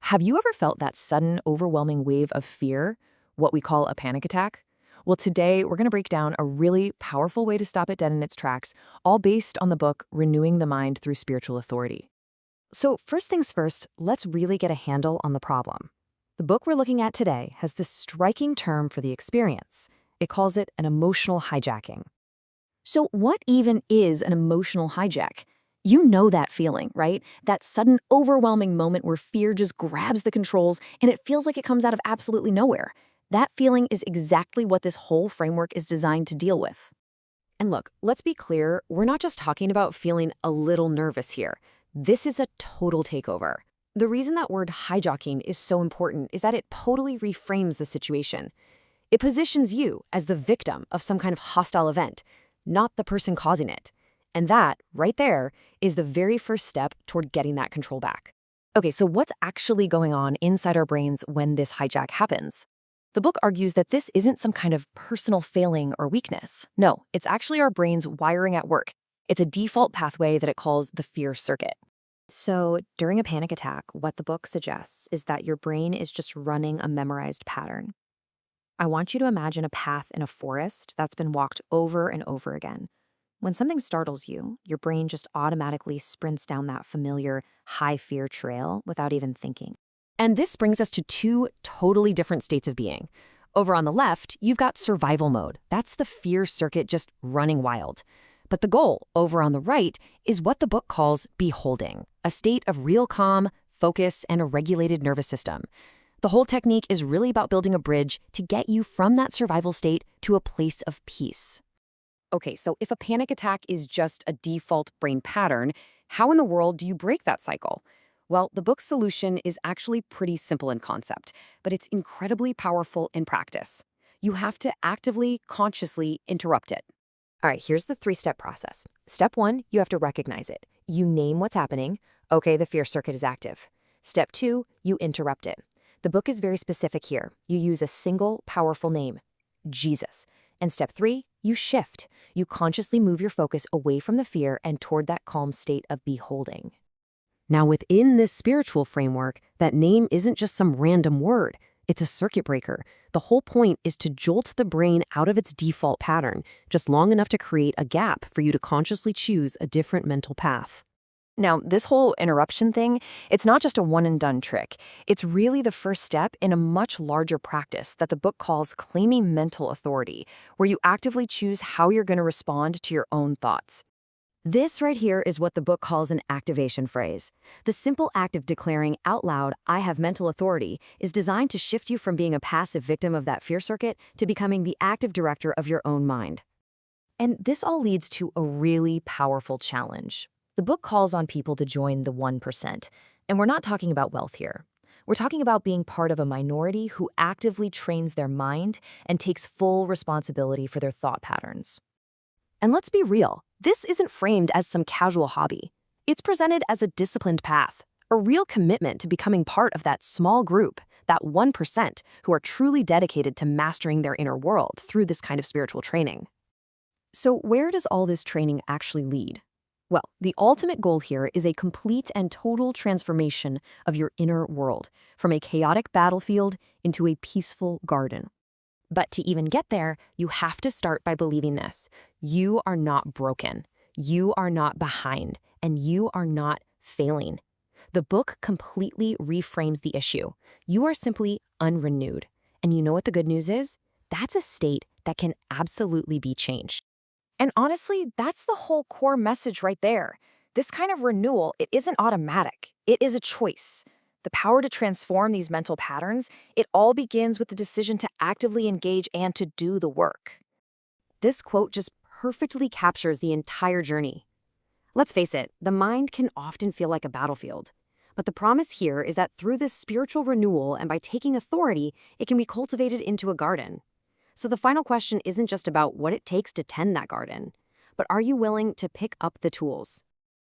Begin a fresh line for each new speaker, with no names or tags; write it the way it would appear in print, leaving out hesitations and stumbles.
Have you ever felt that sudden, overwhelming wave of fear, what we call a panic attack? Well, today we're going to break down a really powerful way to stop it dead in its tracks, all based on the book Renewing the Mind Through Spiritual Authority. So, first things first, let's really get a handle on the problem. The book we're looking at today has this striking term for the experience. It calls it an emotional hijacking. So, what even is an emotional hijack? You know that feeling, right? That sudden, overwhelming moment where fear just grabs the controls and it feels like it comes out of absolutely nowhere. That feeling is exactly what this whole framework is designed to deal with. And look, let's be clear, we're not just talking about feeling a little nervous here. This is a total takeover. The reason that word hijacking is so important is that it totally reframes the situation. It positions you as the victim of some kind of hostile event, not the person causing it. And that, right there, is the very first step toward getting that control back. Okay, so what's actually going on inside our brains when this hijack happens? The book argues that this isn't some kind of personal failing or weakness. No, it's actually our brain's wiring at work. It's a default pathway that it calls the fear circuit. So during a panic attack, what the book suggests is that your brain is just running a memorized pattern. I want you to imagine a path in a forest that's been walked over and over again. When something startles you, your brain just automatically sprints down that familiar high fear trail without even thinking. And this brings us to two totally different states of being. Over on the left, you've got survival mode. That's the fear circuit just running wild. But the goal, over on the right, is what the book calls beholding, a state of real calm, focus, and a regulated nervous system. The whole technique is really about building a bridge to get you from that survival state to a place of peace. Okay, so if a panic attack is just a default brain pattern, how in the world do you break that cycle? Well, the book's solution is actually pretty simple in concept, but it's incredibly powerful in practice. You have to actively, consciously interrupt it. All right, here's the three-step process. Step one, you have to recognize it. You name what's happening. Okay, the fear circuit is active. Step two, you interrupt it. The book is very specific here. You use a single, powerful name, Jesus. And step three, you shift. You consciously move your focus away from the fear and toward that calm state of beholding. Now, within this spiritual framework, that name isn't just some random word. It's a circuit breaker. The whole point is to jolt the brain out of its default pattern, just long enough to create a gap for you to consciously choose a different mental path. Now, this whole interruption thing, it's not just a one-and-done trick. It's really the first step in a much larger practice that the book calls claiming mental authority, where you actively choose how you're going to respond to your own thoughts. This right here is what the book calls an activation phrase. The simple act of declaring out loud, "I have mental authority," is designed to shift you from being a passive victim of that fear circuit to becoming the active director of your own mind. And this all leads to a really powerful challenge. The book calls on people to join the 1%, and we're not talking about wealth here. We're talking about being part of a minority who actively trains their mind and takes full responsibility for their thought patterns. And let's be real, this isn't framed as some casual hobby. It's presented as a disciplined path, a real commitment to becoming part of that small group, that 1% who are truly dedicated to mastering their inner world through this kind of spiritual training. So where does all this training actually lead? Well, the ultimate goal here is a complete and total transformation of your inner world, from a chaotic battlefield into a peaceful garden. But to even get there, you have to start by believing this. You are not broken. You are not behind. And you are not failing. The book completely reframes the issue. You are simply unrenewed. And you know what the good news is? That's a state that can absolutely be changed. And honestly, that's the whole core message right there. This kind of renewal, it isn't automatic. It is a choice. The power to transform these mental patterns, it all begins with the decision to actively engage and to do the work. This quote just perfectly captures the entire journey. Let's face it, the mind can often feel like a battlefield. But the promise here is that through this spiritual renewal and by taking authority, it can be cultivated into a garden. So the final question isn't just about what it takes to tend that garden, but are you willing to pick up the tools?